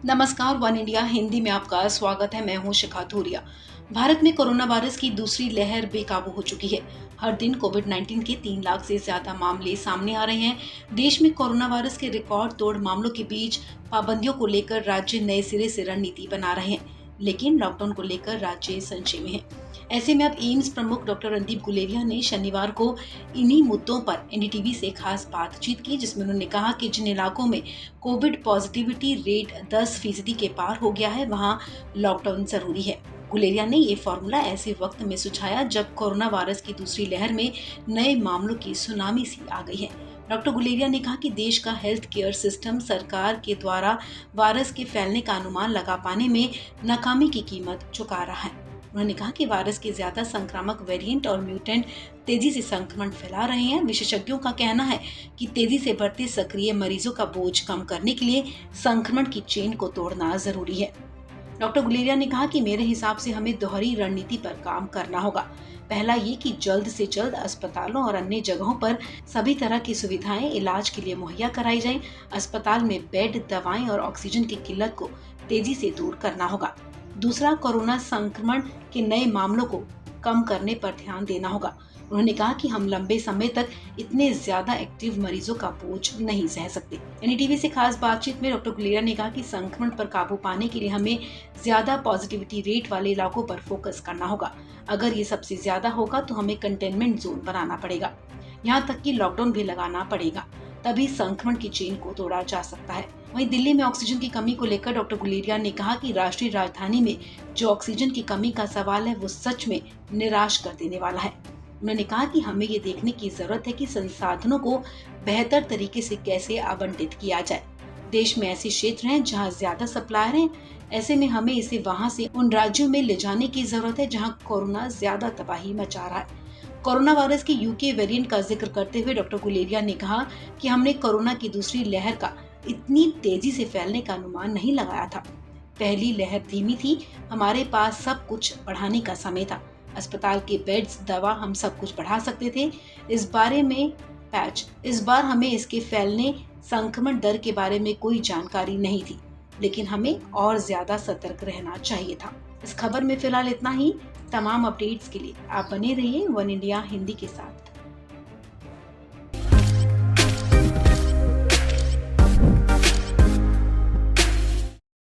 नमस्कार, one India Hindi में आपका स्वागत है। मैं हूं शिखा धूरिया। भारत में कोरोना वायरस की दूसरी लहर बेकाबू हो चुकी है। हर दिन कोविड-19 के 3 लाख से ज्यादा मामले सामने आ रहे हैं। देश में कोरोना वायरस के रिकॉर्ड तोड़ मामलों के बीच पाबंदियों को लेकर राज्य नए सिरे से रणनीति बना रहे हैं, लेकिन लॉकडाउन को लेकर राज्य संशय में है। ऐसे में अब एम्स प्रमुख डॉक्टर रणदीप गुलेरिया ने शनिवार को इन्हीं मुद्दों पर एनडीटीवी से खास बातचीत की, जिसमें उन्होंने कहा कि जिन इलाकों में कोविड पॉजिटिविटी रेट 10% के पार हो गया है, वहां लॉकडाउन जरूरी है। गुलेरिया ने ये फॉर्मूला ऐसे वक्त में सुझाया जब कोरोना वायरस की दूसरी लहर में नए मामलों की सुनामी सी आ गई है। डॉक्टर गुलेरिया ने कहा कि देश का हेल्थ केयर सिस्टम सरकार के द्वारा वायरस के फैलने का अनुमान लगा पाने में नाकामी की कीमत चुका रहा है। उन्होंने कहा कि वायरस के ज्यादा संक्रामक वेरिएंट और म्यूटेंट तेजी से संक्रमण फैला रहे हैं। विशेषज्ञों का कहना है कि तेजी से बढ़ते सक्रिय मरीजों का बोझ कम करने के लिए संक्रमण की चेन को तोड़ना जरूरी है। डॉक्टर गुलेरिया ने कहा कि मेरे हिसाब से हमें दोहरी रणनीति पर काम करना होगा। पहला ये कि जल्द से जल्द अस्पतालों और अन्य जगहों पर सभी तरह की सुविधाएं इलाज के लिए मुहैया कराई जाएं। अस्पताल में बेड, दवाएं और ऑक्सीजन की किल्लत को तेजी से दूर करना होगा। दूसरा, कोरोना संक्रमण के नए मामलों को कम करने पर ध्यान देना होगा। उन्होंने कहा कि हम लंबे समय तक इतने ज्यादा एक्टिव मरीजों का बोझ नहीं सह सकते। एनडीटीवी से खास बातचीत में डॉक्टर गुलेरिया ने कहा कि संक्रमण पर काबू पाने के लिए हमें ज्यादा पॉजिटिविटी रेट वाले इलाकों पर फोकस करना होगा। अगर ये सबसे ज्यादा होगा तो हमें कंटेनमेंट जोन बनाना पड़ेगा, यहाँ तक कि लॉकडाउन भी लगाना पड़ेगा, तभी संक्रमण की चेन को तोड़ा जा सकता है। वहीं दिल्ली में ऑक्सीजन की कमी को लेकर डॉक्टर गुलेरिया ने कहा कि राष्ट्रीय राजधानी में जो ऑक्सीजन की कमी का सवाल है, वो सच में निराश कर देने वाला है। उन्होंने कहा कि हमें ये देखने की जरूरत है कि संसाधनों को बेहतर तरीके से कैसे आवंटित किया जाए। देश में ऐसे क्षेत्र हैं जहां ज्यादा सप्लायर हैं, ऐसे में हमें इसे वहां से उन राज्यों में ले जाने की जरूरत है जहां कोरोना ज्यादा तबाही मचा रहा है। कोरोना वायरस के यूके वेरिएंट का जिक्र करते हुए डॉक्टर गुलेरिया ने कहा कि हमने कोरोना की दूसरी लहर का इतनी तेजी से फैलने का अनुमान नहीं लगाया था। पहली लहर धीमी थी, हमारे पास सब कुछ बढ़ाने का समय था। अस्पताल के बेड्स, दवा, हम सब कुछ बढ़ा सकते थे। इस बारे में इस बार हमें इसके फैलने, संक्रमण दर के बारे में कोई जानकारी नहीं थी, लेकिन हमें और ज्यादा सतर्क रहना चाहिए था। इस खबर में फिलहाल इतना ही। तमाम अपडेट्स के लिए आप बने रहिए वन इंडिया हिंदी के साथ।